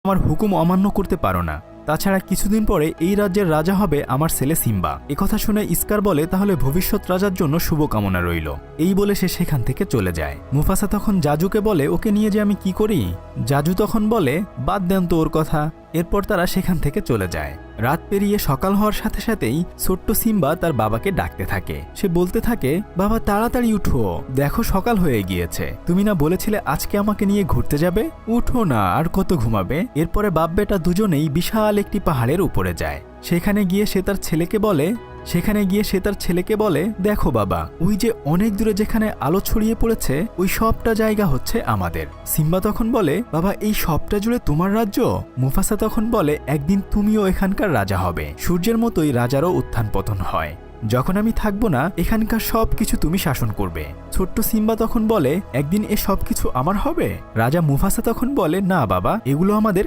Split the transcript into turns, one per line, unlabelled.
আমার হুকুম অমান্য করতে পারো না। তাছাড়া কিছুদিন পরে এই রাজ্যের রাজা হবে আমার ছেলে সিম্বা। একথা শুনে স্কার বলে, তাহলে ভবিষ্যৎ রাজার জন্য শুভকামনা রইল। এই বলে সে সেখান থেকে চলে যায়। মুফাসা তখন জাজুকে বলে, ওকে নিয়ে যে আমি কি করি? জাজু তখন বলে, বাদ দেন তো ওর কথা। এরপর তারা সেখান থেকে চলে যায়। রাত পেরিয়ে সকাল হওয়ার সাথে সাথেই ছোট্ট সিম্বা তার বাবাকে ডাকতে থাকে। সে বলতে থাকে, বাবা তাড়াতাড়ি উঠো, দেখো সকাল হয়ে গিয়েছে। তুমি না বলেছিলে আজকে আমাকে নিয়ে ঘুরতে যাবে? উঠো না, আর কত ঘুমাবে? এরপরে বাপ বেটা দুজনেই বিশাল একটি পাহাড়ের উপরে যায়। সেখানে গিয়ে সে তার ছেলেকে বলে, দেখো বাবা, ওই যে অনেক দূরে যেখানে আলো ছড়িয়ে পড়েছে, ওই সবটা জায়গা হচ্ছে আমাদের। সিম্বা তখন বলে, বাবা এই সবটা জুড়ে তোমার রাজ্য? মুফাসা তখন বলে, একদিন তুমিও এখানকার রাজা হবে। সূর্যের মতোই রাজারও উত্থান পতন হয়। যখন আমি থাকবো না, এখানকার সবকিছু তুমি শাসন করবে। ছোট্ট সিম্বা তখন বলে, একদিন এ সবকিছু আমার হবে? রাজা মুফাসা তখন বলে, না বাবা, এগুলো আমাদের